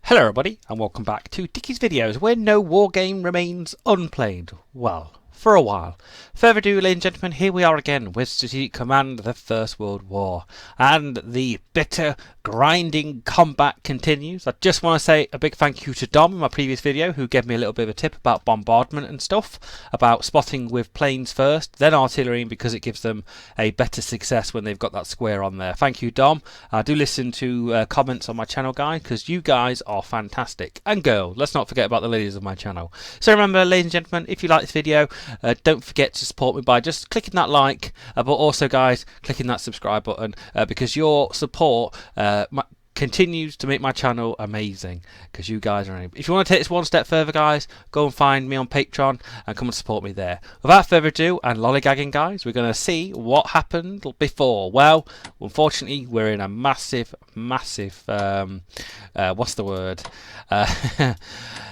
Hello everybody and welcome back to Dickie's Videos, where no war game remains unplayed. Well, for a while. Further ado, ladies and gentlemen, here we are again with Strategic Command, the First World War. And the bitter, grinding combat continues. I just want to say a big thank you to Dom in my previous video, who gave me a little bit of a tip about bombardment and stuff, about spotting with planes first, then artillery, because it gives them a better success when they've got that square on there. Thank you, Dom. Do listen to comments on my channel, guys, because you guys are fantastic. And girl, let's not forget about the ladies of my channel. So remember, ladies and gentlemen, if you like this video, don't forget to support me by just clicking that like, but also, guys, clicking that subscribe button, because your support continues to make my channel amazing, because you guys are. If you want to take this one step further, guys, go and find me on Patreon and come and support me there. Without further ado and lollygagging, guys, we're going to see what happened before. Well, unfortunately, we're in a massive what's the word?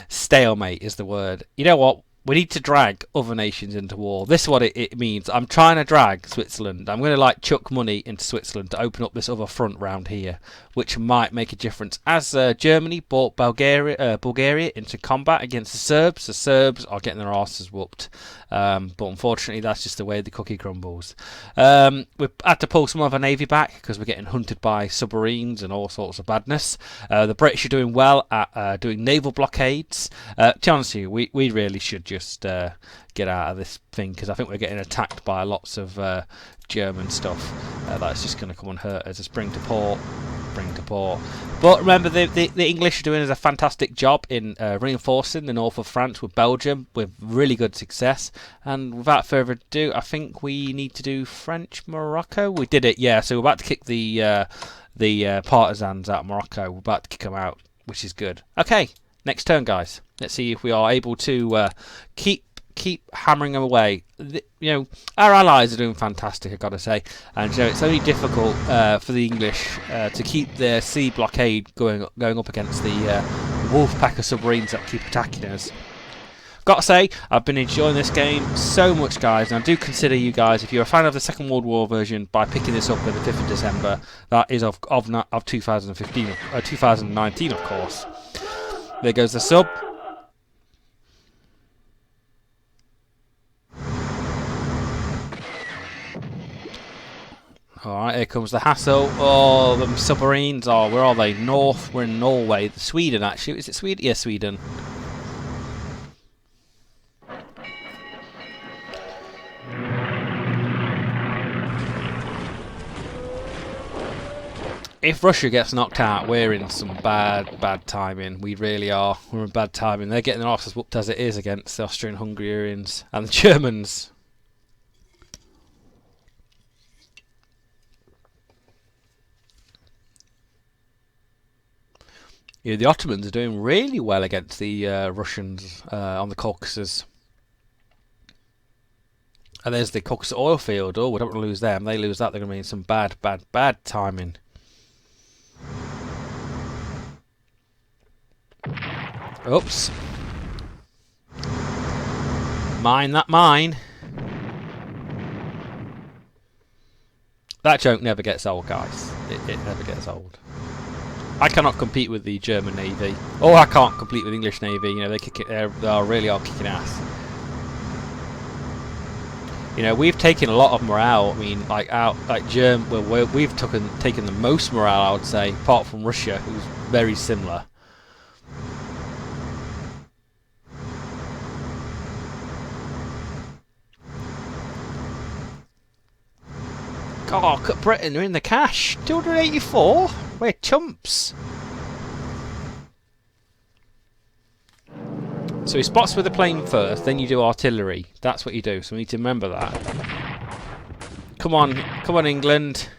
Stalemate is the word. You know what? We need to drag other nations into war. This is what it means. I'm trying to drag Switzerland. I'm going to like chuck money into Switzerland to open up this other front round here, which might make a difference. As Germany brought Bulgaria into combat against the Serbs are getting their asses whooped. But unfortunately, that's just the way the cookie crumbles. We've had to pull some of our navy back because we're getting hunted by submarines and all sorts of badness. The British are doing well at doing naval blockades. To be honest with you, we really should just get out of this thing, because I think we're getting attacked by lots of German stuff that's just going to come and hurt us. Just bring to port. But remember, the English are doing a fantastic job in reinforcing the north of France with Belgium with really good success. And without further ado, I think we need to do French Morocco. We did it, yeah. So we're about to kick the partisans out of Morocco. We're about to kick them out, which is good. Okay, next turn, guys. Let's see if we are able to keep hammering them away. Our allies are doing fantastic, I've got to say, and it's only difficult for the English to keep their sea blockade going up against the wolf pack of submarines that keep attacking us. Got to say, I've been enjoying this game so much, guys, and I do consider you guys, if you're a fan of the Second World War version, by picking this up on the 5th of December, that is of 2019, of course. There goes the sub. Alright, here comes the hassle. Oh, the submarines. Oh, where are they? North. We're in Norway. Sweden, actually. Is it Sweden? Yeah, Sweden. If Russia gets knocked out, we're in some bad timing. We really are. We're in bad timing. They're getting their asses whooped as it is against the Austrian-Hungarians and the Germans. Yeah, the Ottomans are doing really well against the Russians on the Caucasus. And there's the Caucasus oil field. Oh, we don't want to lose them. They lose that, they're going to be in some bad timing. Oops. Mine that mine. That joke never gets old, guys. It never gets old. I cannot compete with the German Navy, or I can't compete with the English Navy. You know, they kick it. They really are kicking ass. You know, we've taken a lot of morale. I mean, we've taken the most morale, I would say, apart from Russia, who's very similar. God, look at Britain, they're in the cash. 284? We're chumps. So he spots with the plane first, then you do artillery. That's what you do, so we need to remember that. Come on, England.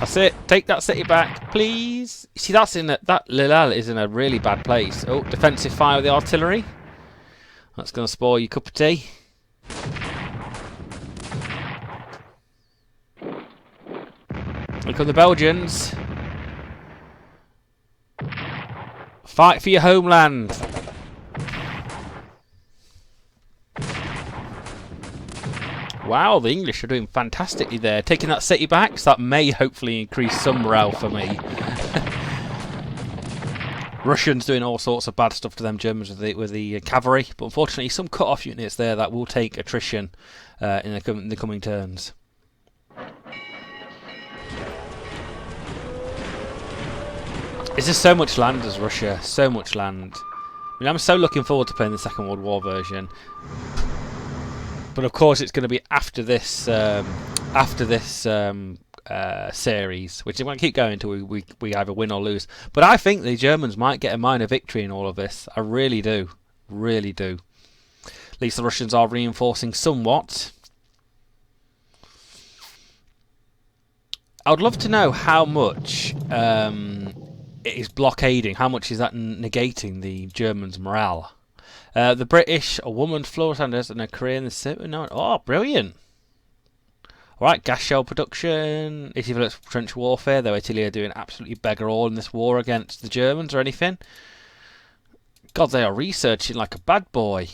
That's it. Take that city back, please. See, that Lille is in a really bad place. Oh, defensive fire with the artillery. That's going to spoil your cup of tea. Look at the Belgians. Fight for your homeland. Wow, the English are doing fantastically there. Taking that city back, so that may hopefully increase some morale for me. Russians doing all sorts of bad stuff to them Germans with the cavalry, but unfortunately some cut-off units there that will take attrition in the coming turns. It's just so much land as Russia, so much land. I mean, I'm so looking forward to playing the Second World War version, but of course it's going to be after this series, which is going to keep going until we either win or lose. But I think the Germans might get a minor victory in all of this. I really do, really do. At least the Russians are reinforcing somewhat. I would love to know how much it is blockading. How much is that negating the Germans' morale? The British, a woman, Flora Sanders, and a career in the... No, oh, brilliant. Alright, gas shell production. Italy develops trench warfare, though Italy are doing absolutely beggar all in this war against the Germans or anything. God, they are researching like a bad boy.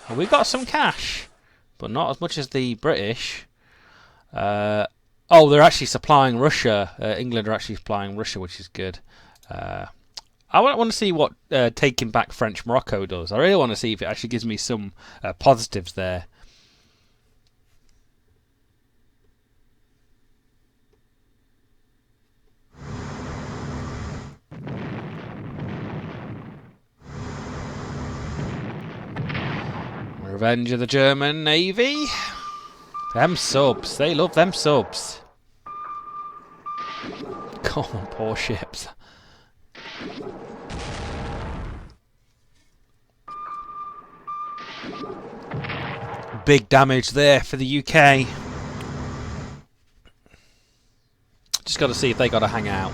Oh, we got some cash, but not as much as the British. Oh, they're actually supplying Russia. England are actually supplying Russia, which is good. I want to see what taking back French Morocco does. I really want to see if it actually gives me some positives there. Revenge of the German Navy. Them subs. They love them subs. Come on, poor ships. Big damage there for the UK. Just got to see if they got to hang out.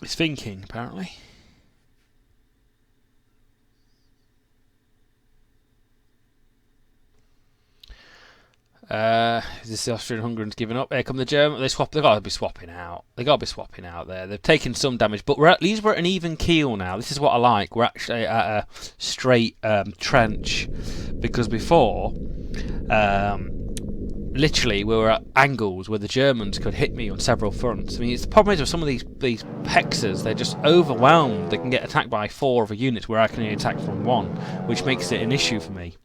It's thinking, apparently. Is this the Austrian-Hungarians giving up? Here come the Germans. They got to be swapping out. They got to be swapping out there. They've taken some damage, but at least we're at an even keel now. This is what I like. We're actually at a straight trench, because before, literally, we were at angles where the Germans could hit me on several fronts. I mean, the problem is with some of these hexes, they're just overwhelmed. They can get attacked by 4 other units where I can only attack from 1, which makes it an issue for me.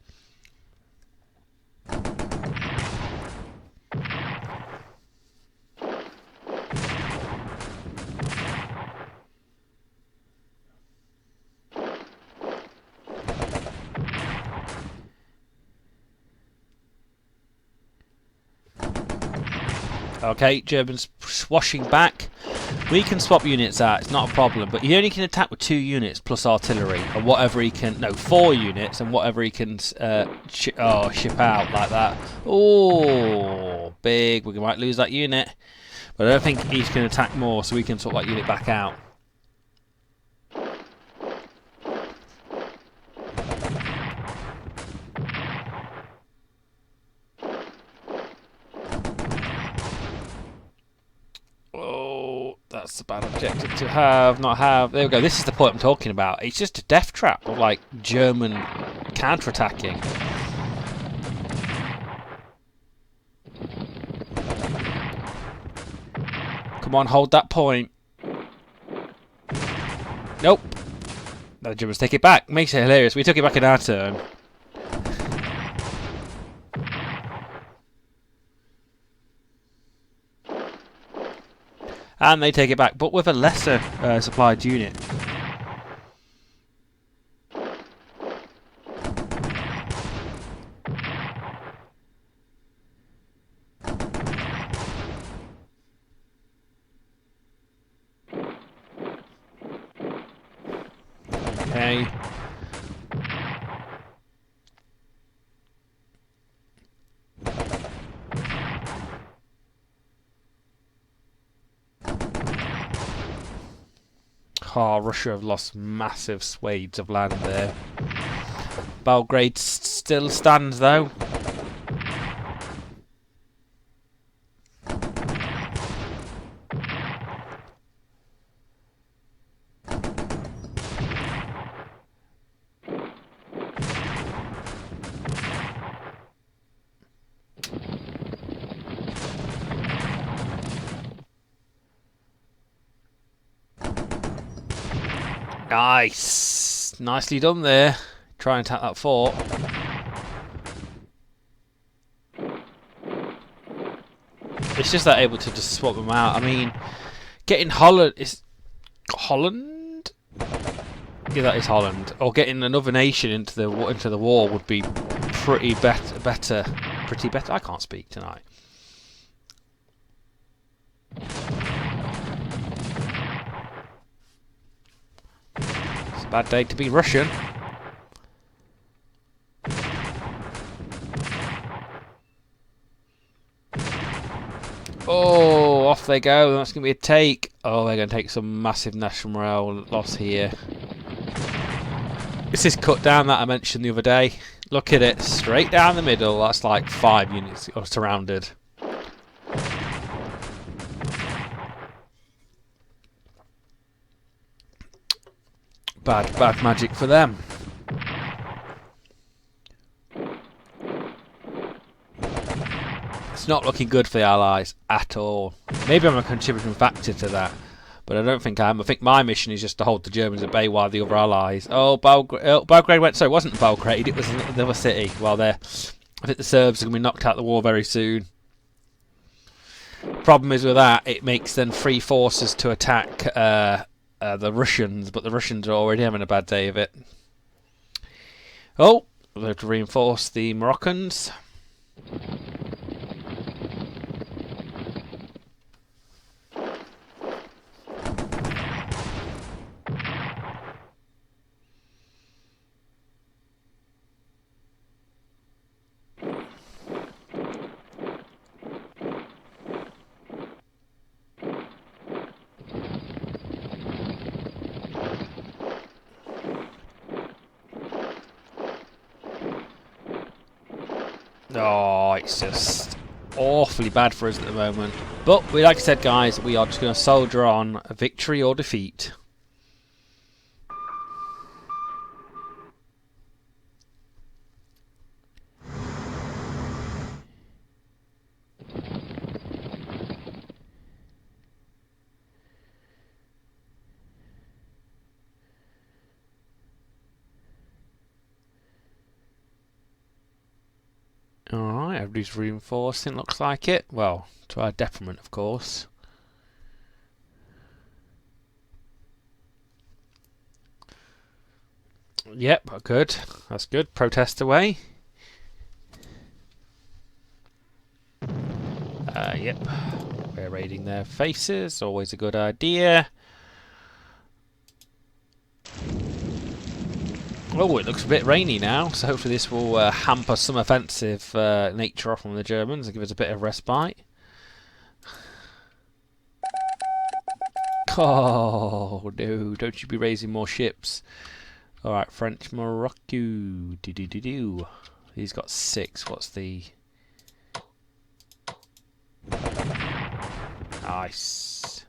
Okay, Germans swashing back. We can swap units out, it's not a problem, but he only can attack with 2 units plus artillery, or whatever he can, no, 4 units, and whatever he can ship out like that. Oh, big, we might lose that unit, but I don't think he can attack more, so we can swap that unit back out. That's a bad objective to have, not have. There we go, this is the point I'm talking about. It's just a death trap of, like, German counter-attacking. Come on, hold that point. Nope. The Germans take it back. Makes it hilarious. We took it back in our turn. And they take it back, but with a lesser supplied unit. Okay. Oh, Russia have lost massive swathes of land there. Belgrade still stands though. Nice. Nicely done there. Try and attack that fort. It's just that able to just swap them out. I mean, getting Holland is Holland. Yeah, that is Holland. Or getting another nation into the war would be pretty better. Pretty better. I can't speak tonight. It's a bad day to be Russian. Oh, off they go. That's going to be a take. Oh, they're going to take some massive national morale loss here. This is cut down that I mentioned the other day. Look at it. Straight down the middle. That's like 5 units are surrounded. Bad magic for them. It's not looking good for the Allies at all. Maybe I'm a contributing factor to that, but I don't think I am. I think my mission is just to hold the Germans at bay while the other Allies... Oh, Belgrade went... Sorry, it wasn't Belgrade, it was another city. Well, I think the Serbs are going to be knocked out of the war very soon. Problem is with that, it makes then free forces to attack the Russians, but the Russians are already having a bad day of it. Oh, they have to reinforce the Moroccans. Oh, it's just awfully bad for us at the moment. But, like I said, guys, we are just going to soldier on victory or defeat. Alright, everybody's reinforcing, looks like it. Well, to our detriment, of course. Yep, good. That's good. Protest away. Yep. We're raiding their faces. Always a good idea. Oh, it looks a bit rainy now, so hopefully this will hamper some offensive nature off on the Germans and give us a bit of respite. Oh, no, don't you be raising more ships. Alright, French Morocco. Do-do-do-do. He's got 6. What's the... Nice.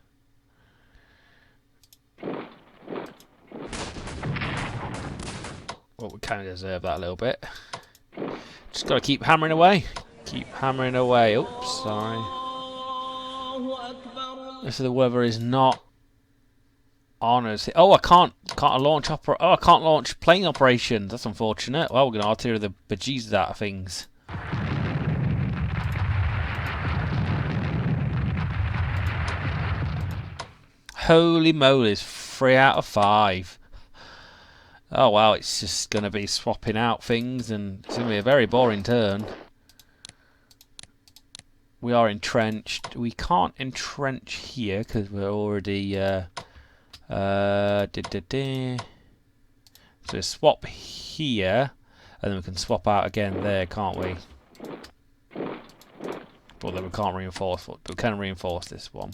Well, we kind of deserve that a little bit. Just got to keep hammering away. Keep hammering away. Oops, sorry. So the weather is not on us. Oh, I can't launch I can't launch plane operations. That's unfortunate. Well, we're going to artillery the bejesus out of things. Holy moly, 3 out of 5. Oh wow, it's just going to be swapping out things and it's going to be a very boring turn. We are entrenched. We can't entrench here because we're already... So we swap here and then we can swap out again there, can't we? But then we can't reinforce, we can reinforce this one.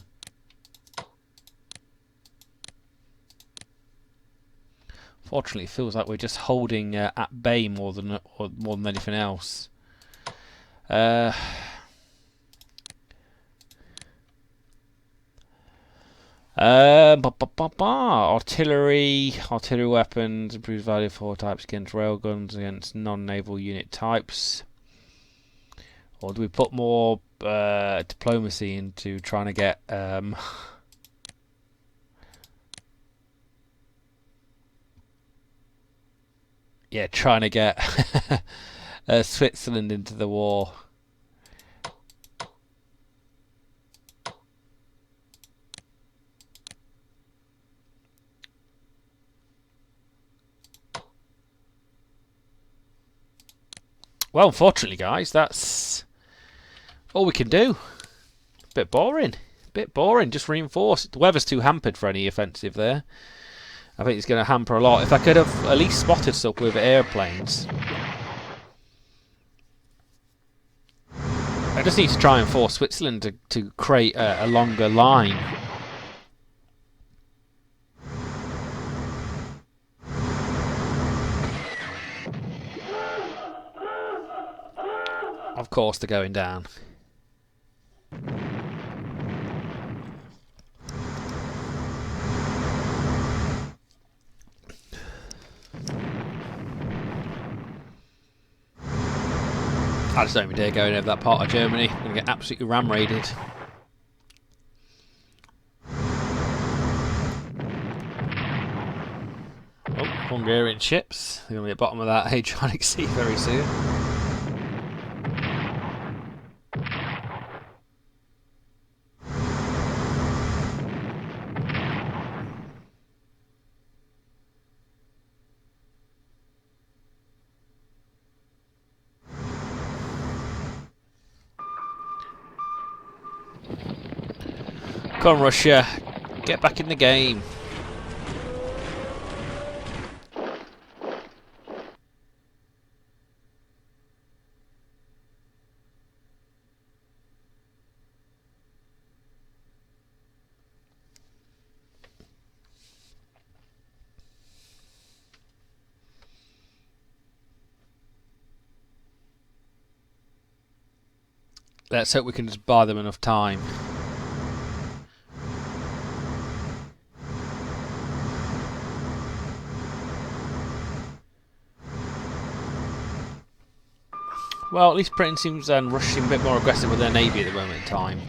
Fortunately, it feels like we're just holding at bay more than anything else. Artillery weapons, improves value of 4 types against railguns, against non-naval unit types. Or do we put more diplomacy into trying to get Yeah, trying to get Switzerland into the war. Well, unfortunately, guys, that's all we can do. Bit boring. Bit boring. Just reinforce. The weather's too hampered for any offensive there. I think it's going to hamper a lot. If I could have at least spotted stuff with airplanes. I just need to try and force Switzerland to create a longer line. Of course, they're going down. I just don't even dare go over that part of Germany. I'm going to get absolutely ram-raided. Oh, Hungarian ships. They're going to be at the bottom of that Adriatic Sea very soon. Come on, Russia. Get back in the game. Let's hope we can just buy them enough time. Well, at least Britain seems Russia a bit more aggressive with their navy at the moment in time.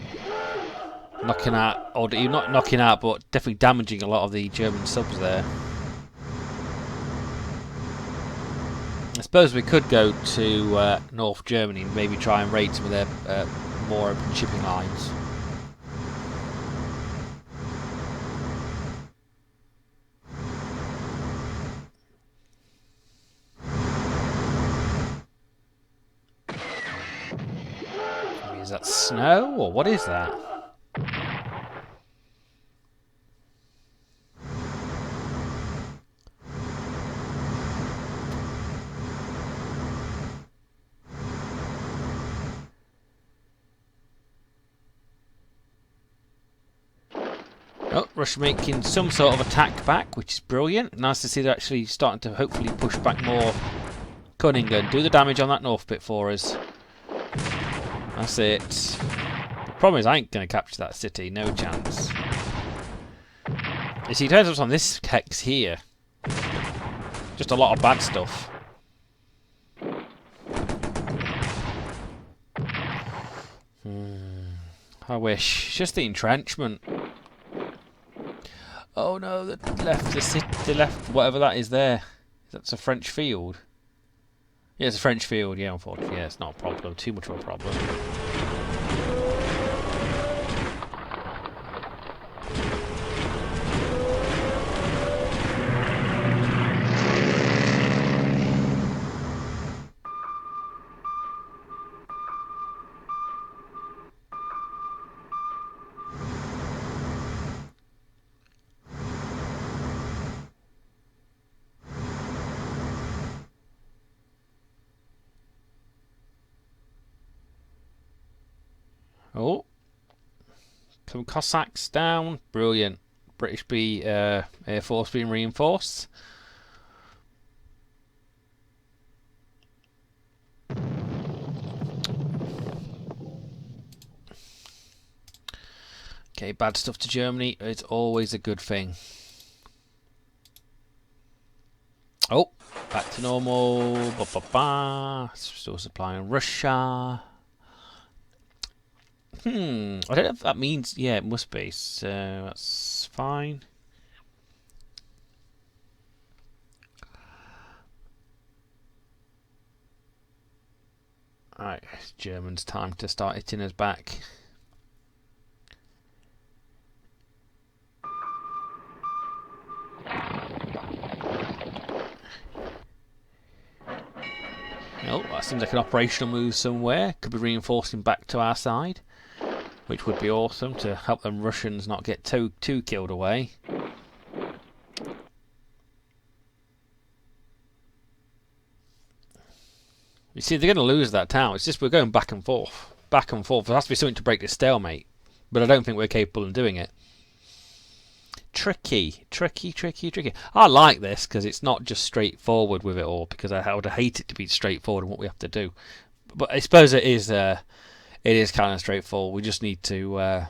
Knocking out, or not knocking out, but definitely damaging a lot of the German subs there. I suppose we could go to North Germany and maybe try and raid some of their more open shipping lines. Is that snow, or what is that? Oh, Russia making some sort of attack back, which is brilliant. Nice to see they're actually starting to hopefully push back more cunning and do the damage on that north bit for us. That's it. The problem is I ain't going to capture that city, no chance. You see, it turns out on this hex here, just a lot of bad stuff. I wish. Just the entrenchment. Oh no, they left the city, they left whatever that is there. That's a French field. Yeah, it's a French field, yeah, unfortunately. Yeah, it's not a problem, too much of a problem. Oh, some Cossacks down. Brilliant. British Air Force being reinforced. Okay, bad stuff to Germany. It's always a good thing. Oh, back to normal. Still supplying Russia. I don't know if that means... Yeah, it must be. So that's fine. Alright, Germans, time to start hitting us back. Oh, that seems like an operational move somewhere. Could be reinforcing back to our side, which would be awesome to help them Russians not get too killed away. You see, they're going to lose that town. It's just we're going back and forth. Back and forth. There has to be something to break this stalemate. But I don't think we're capable of doing it. Tricky. I like this because it's not just straightforward with it all. Because I would hate it to be straightforward in what we have to do. But I suppose it is kind of straightforward. We just need to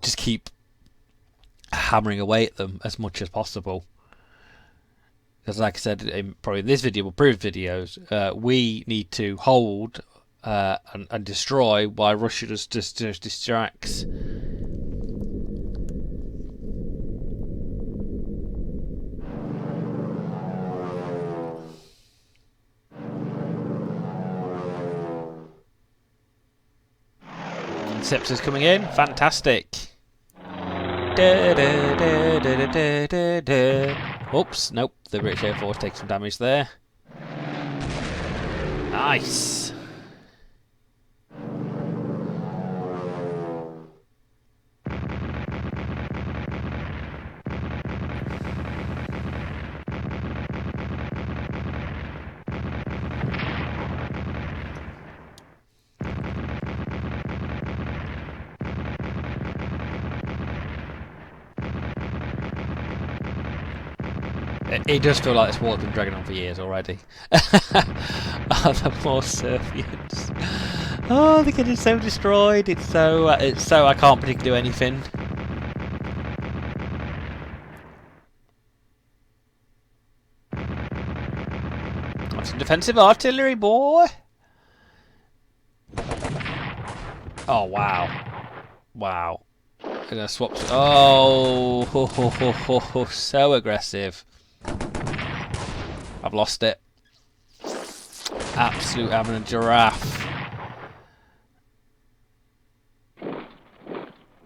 just keep hammering away at them as much as possible. Because like I said in probably this video or previous videos, we need to hold and destroy while Russia just distracts. Interceptors coming in, fantastic. Oops, nope, the British Air Force takes some damage there. Nice. It does feel like this war's been dragging on for years already. Oh, the poor Serbians. Oh, they're getting so destroyed. It's so I can't particularly do anything. That's some defensive artillery, boy. Oh wow, wow. I'm gonna swap. Oh, so aggressive. I've lost it. Absolute having a giraffe.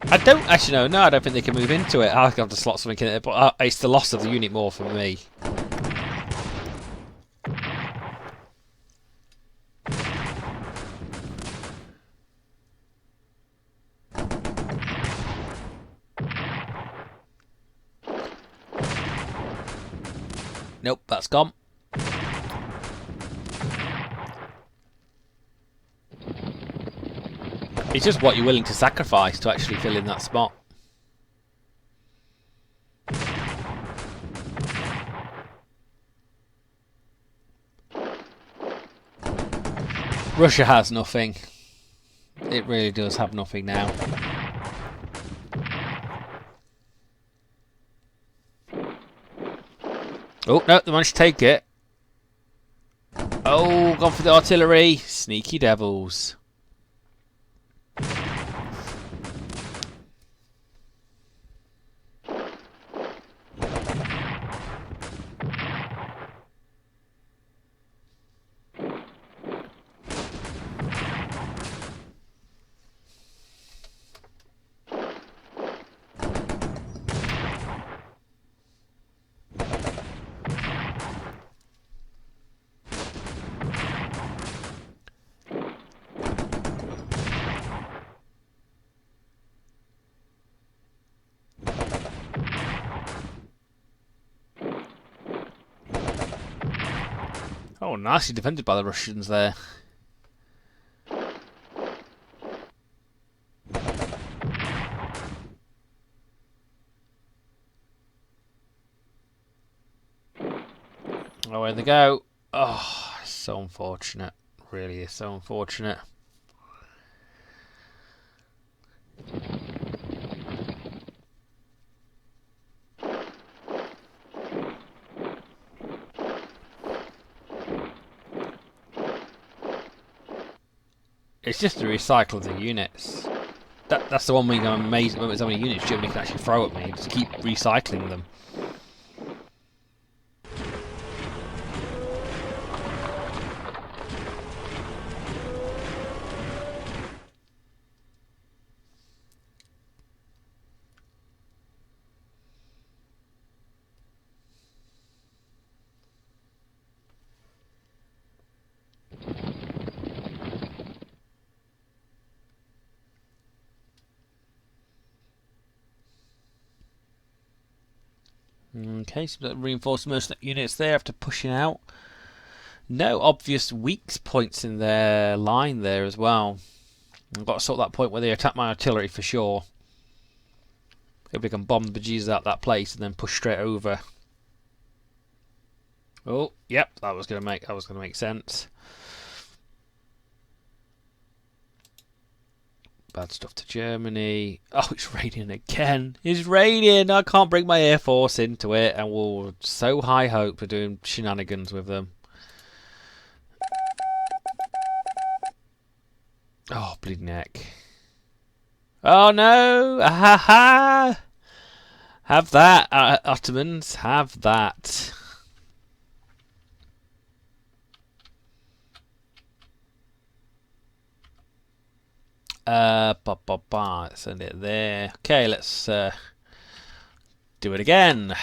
I don't actually know. No, I don't think they can move into it. I'll have to slot something in it, but it's the loss of the unit more for me. Nope, that's gone. It's just what you're willing to sacrifice to actually fill in that spot. Russia has nothing. It really does have nothing now. Oh, no, they managed to take it. Oh, gone for the artillery. Sneaky devils. Oh, nicely defended by the Russians there. Oh, where they go. Oh, so unfortunate. Really is so unfortunate. It's just the recycle of the units. That's the one thing I'm amazed at how many units Germany can actually throw at me. Just keep recycling them. Okay, so that reinforced most units there after pushing out. No obvious weak points in their line there as well. I've got to sort that point where they attack my artillery for sure. If we can bomb the bejesus out that place and then push straight over. Oh, yep, that was gonna make sense. Bad stuff to Germany. Oh, it's raining again. It's raining. I can't bring my air force into it, and we'll so high hope for doing shenanigans with them. Oh, bleeding neck. Oh no! Ha ha! Have that, Ottomans. Have that. Send it there. Okay, let's do it again.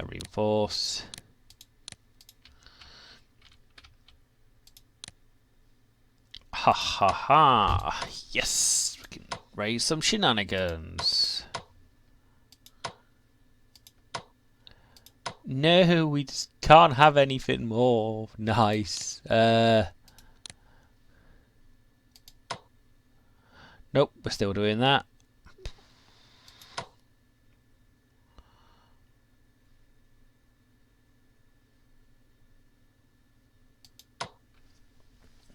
Reinforce. Ha ha ha! Yes, we can raise some shenanigans. No, we just can't have anything more. Nice. Nope, we're still doing that.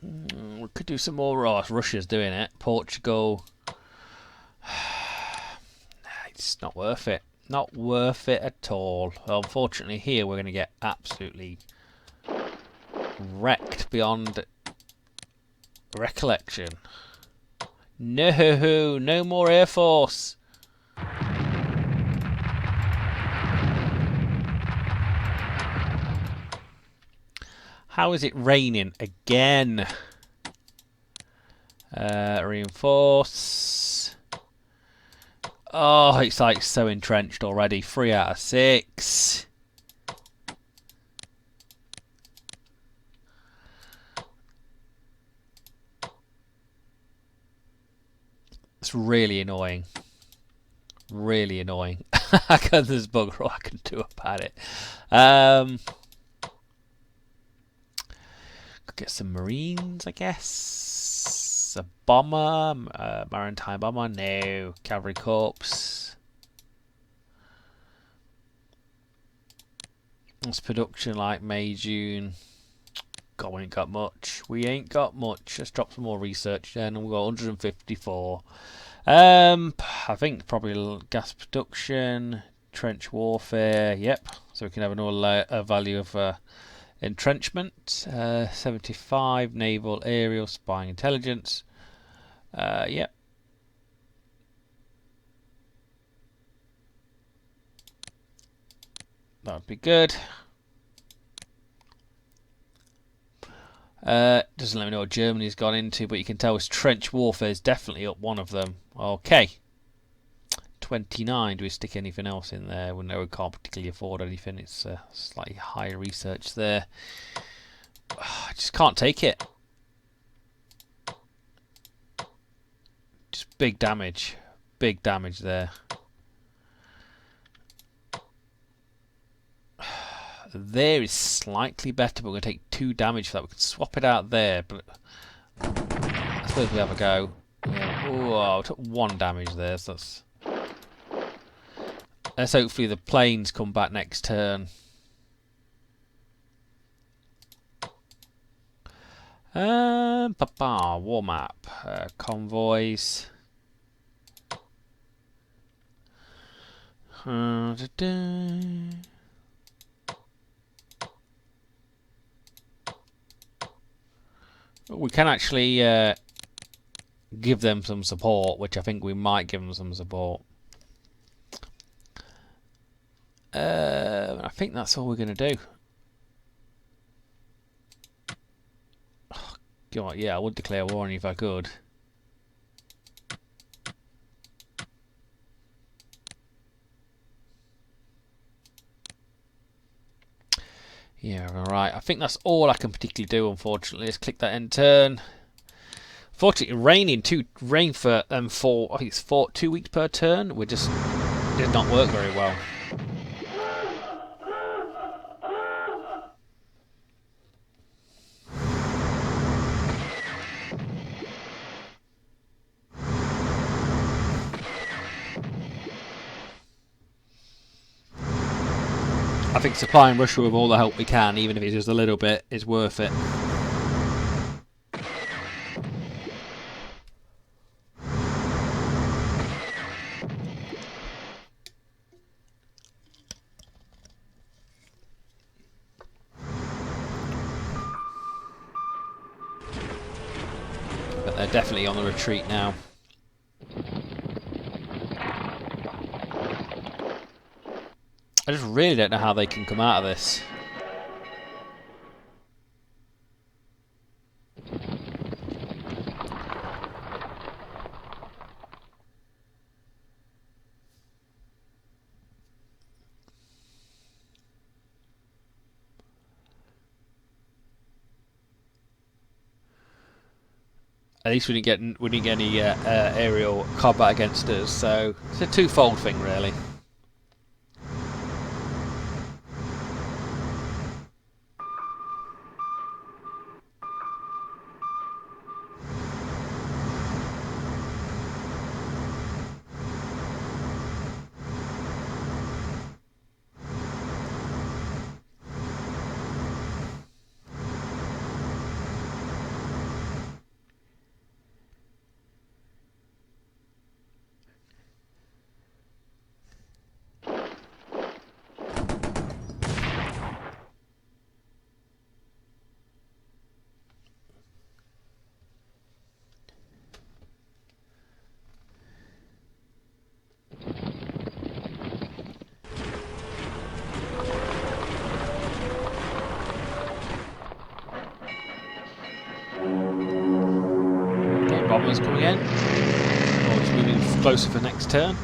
We could do some more. Oh, Russia's doing it. Portugal. It's not worth it. Not worth it at all. Unfortunately, here we're going to get absolutely wrecked beyond recollection. No, no more Air Force. How is it raining again? Reinforce. Oh, it's like so entrenched already. 3 out of 6. It's really annoying. Really annoying. There's bugger all I can do about it. Could get some Marines, I guess. A bomber, maritime bomber. No, cavalry corps. It's production like May, June. God, we ain't got much. We ain't got much. Let's drop some more research then, and we've got 154. I think probably gas production, trench warfare. Yep. So we can have another value of entrenchment. 75 naval, aerial, spying, intelligence. Yep. That would be good. Doesn't let me know what Germany's gone into, but you can tell it's trench warfare is definitely up one of them. Okay. 29. Do we stick anything else in there? We know we can't particularly afford anything. It's slightly higher research there. I just can't take it. Just big damage. Big damage there. There is slightly better, but we're going to take 2 damage for that. We can swap it out there, but I suppose we have a go. Yeah. Oh, I took 1 damage there, so that's... Let's hopefully the planes come back next turn. War map. Convoys. We can actually give them some support, which I think we might give them some support. I think that's all we're going to do. Oh, God, yeah, I would declare war on you if I could. Yeah, alright. I think that's all I can particularly do, unfortunately. Let's click that end turn. Fortunately, rain for I think it's 2 weeks per turn. We just did not work very well. I think supplying Russia with all the help we can, even if it's just a little bit, is worth it. But they're definitely on the retreat now. I just really don't know how they can come out of this. At least we didn't get any aerial combat against us, so it's a twofold thing, really. Bombers coming in. Or just moving closer for next turn.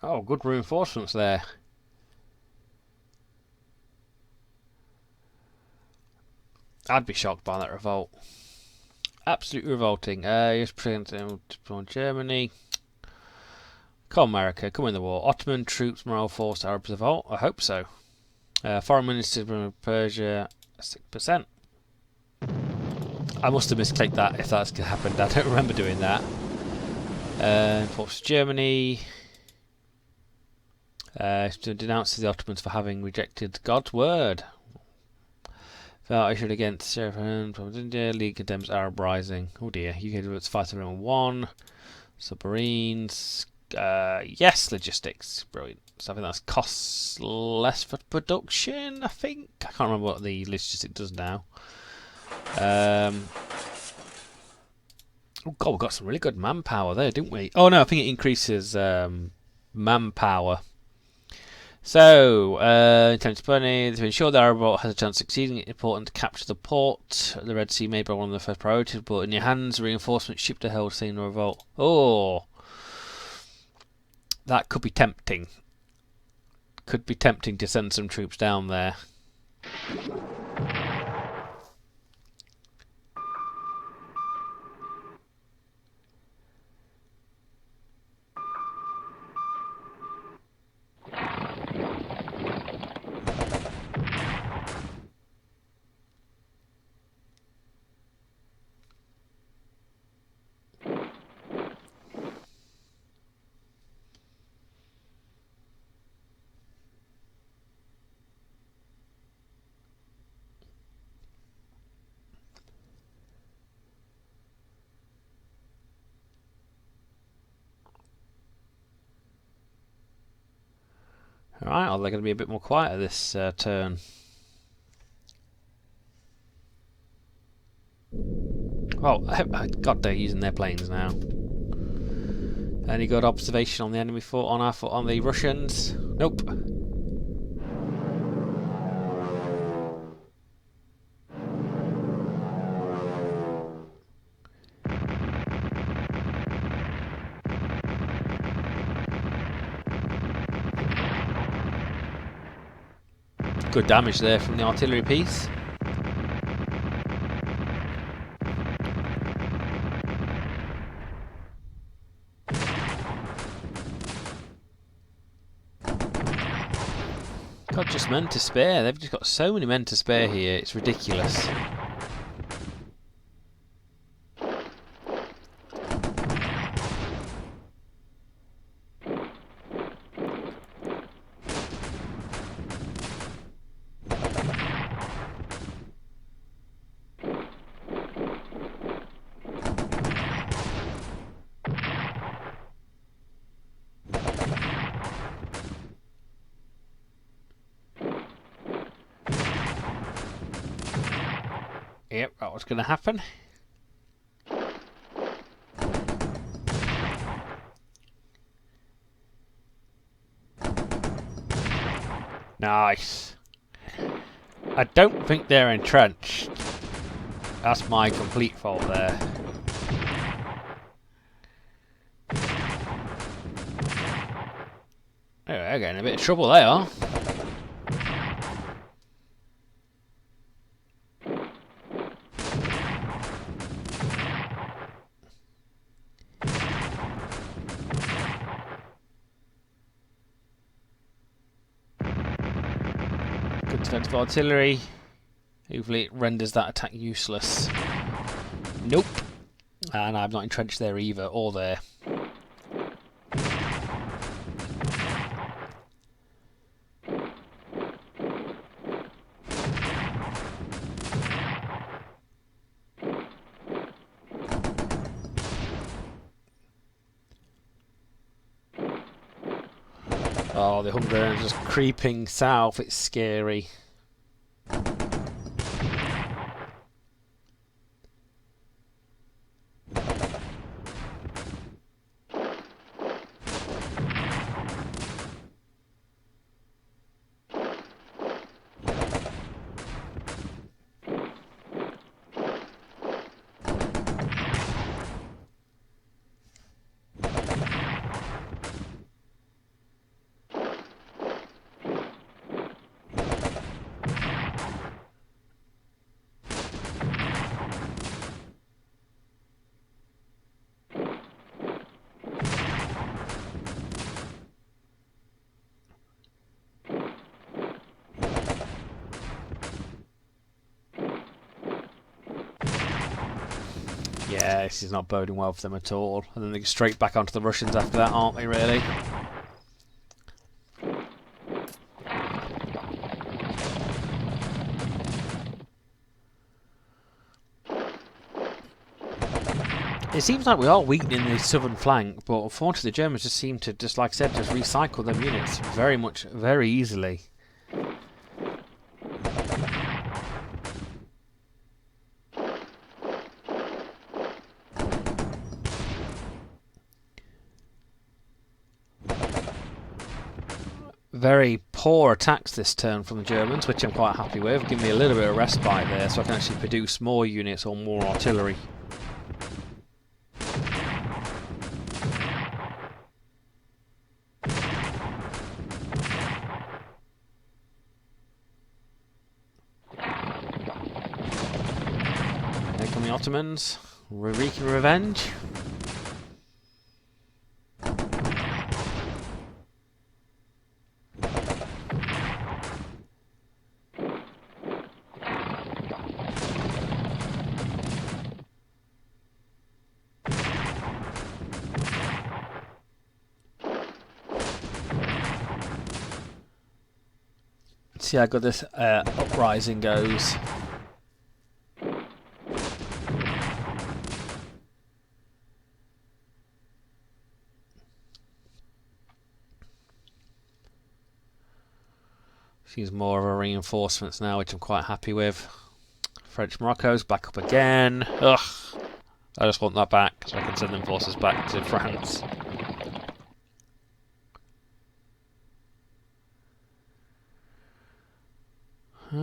Oh, good reinforcements there. I'd be shocked by that revolt. Absolutely revolting. Yes, presenting on Germany. Come on, America, come in the war. Ottoman troops, morale force, Arabs revolt. I hope so. Foreign Minister from Persia, 6%. I must have misclicked that if that's happened. I don't remember doing that. Force Germany. Denounces the Ottomans for having rejected God's word. Vote issued against Sheriff from India. League condemns Arab rising. Oh dear. UK votes fighter 1. Submarines. Yes, logistics. Brilliant. So I think that's costs less for production, I think. I can't remember what the logistic does now. Oh god, we've got some really good manpower there, didn't we? Oh no, I think it increases manpower. So, intelligence planning to ensure the Arab revolt has a chance of succeeding. It's important to capture the port. The Red Sea may be one of the first priorities, but in your hands, reinforcements shipped to help seeing the revolt. Oh, that could be tempting. Could be tempting to send some troops down there. Alright, well, they're going to be a bit more quieter this turn. Oh, God, they're using their planes now. Any good observation on the enemy foot, on our foot, on the Russians? Nope. Good damage there from the artillery piece. God, just men to spare. They've just got so many men to spare here. It's ridiculous. Yep, that was going to happen. Nice. I don't think they're entrenched. That's my complete fault there. Oh, they're getting a bit of trouble, they are. Good defensive artillery. Hopefully it renders that attack useless. Nope. And I'm not entrenched there either, or there. Oh, the Hungarians just creeping south. It's scary. Yeah, this is not boding well for them at all. And then they go straight back onto the Russians after that, aren't they, really? It seems like we are weakening the southern flank, but unfortunately the Germans just seem to, just like I said, just recycle their units very easily. Very poor attacks this turn from the Germans, which I'm quite happy with. Give me a little bit of respite there so I can actually produce more units or more artillery. There come the Ottomans, wreaking revenge. See how good this uprising goes. She's more of a reinforcements now, which I'm quite happy with. French Morocco's back up again. Ugh. I just want that back so I can send them forces back to France. Go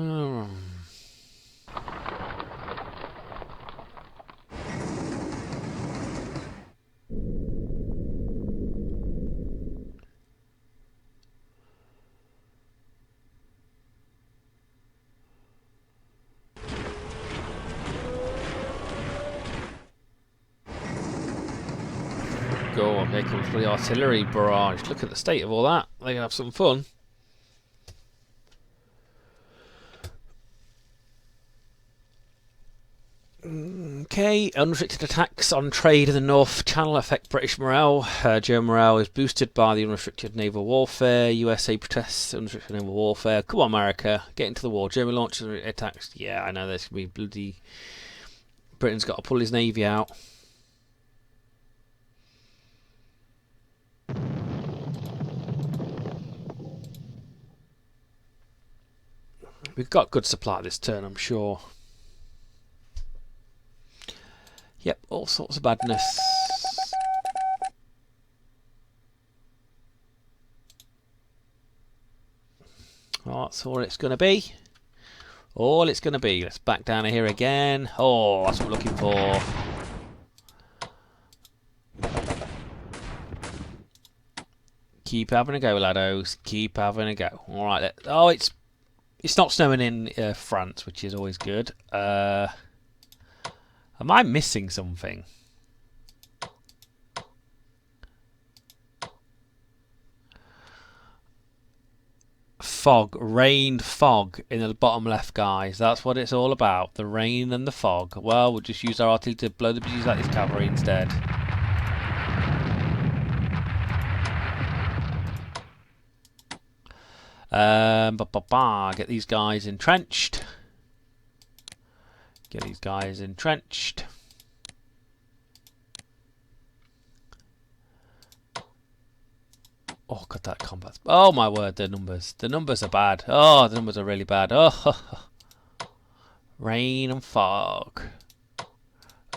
on, there comes the artillery barrage. Look at the state of all that. They can have some fun. Okay, unrestricted attacks on trade in the North Channel affect British morale. German morale is boosted by the unrestricted naval warfare. USA protests unrestricted naval warfare. Come on, America, get into the war. German launches attacks. Yeah, I know there's going to be bloody... Britain's got to pull his navy out. We've got good supply this turn, I'm sure. Yep, all sorts of badness. Oh, that's all it's going to be. All it's going to be. Let's back down here again. Oh, that's what we're looking for. Keep having a go, laddos. Keep having a go. All right. Oh, it's not snowing in France, which is always good. Am I missing something? Fog, rain, fog in the bottom left, guys. That's what it's all about. The rain and the fog. Well, we'll just use our artillery to blow the bees out of this cavalry instead. Get these guys entrenched. Get these guys entrenched. Oh, God, that combat. Oh, my word, the numbers. The numbers are bad. Oh, the numbers are really bad. Oh, rain and fog.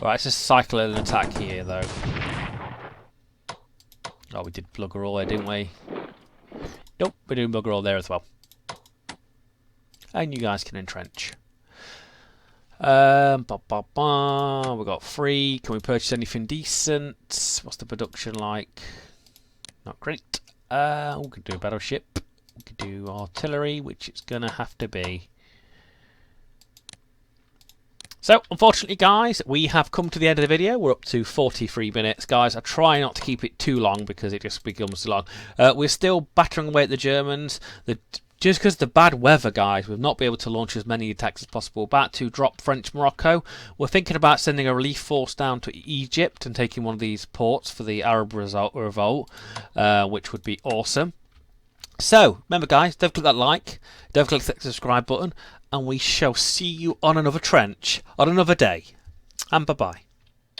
Right, let's just cycle an attack here, though. Oh, we did bugger all there, didn't we? Nope, we're doing bugger all there as well. And you guys can entrench. We got 3. Can we purchase anything decent? What's the production like? Not great. We could do a battleship. We could do artillery, which it's gonna have to be. So, unfortunately, guys, we have come to the end of the video. We're up to 43 minutes, guys. I try not to keep it too long because it just becomes too long. We're still battering away at the Germans. Just because of the bad weather, guys, we've not been able to launch as many attacks as possible. About to drop French Morocco. We're thinking about sending a relief force down to Egypt and taking one of these ports for the Arab revolt, which would be awesome. So, remember, guys, don't click that like, don't click the subscribe button, and we shall see you on another trench on another day. And bye-bye.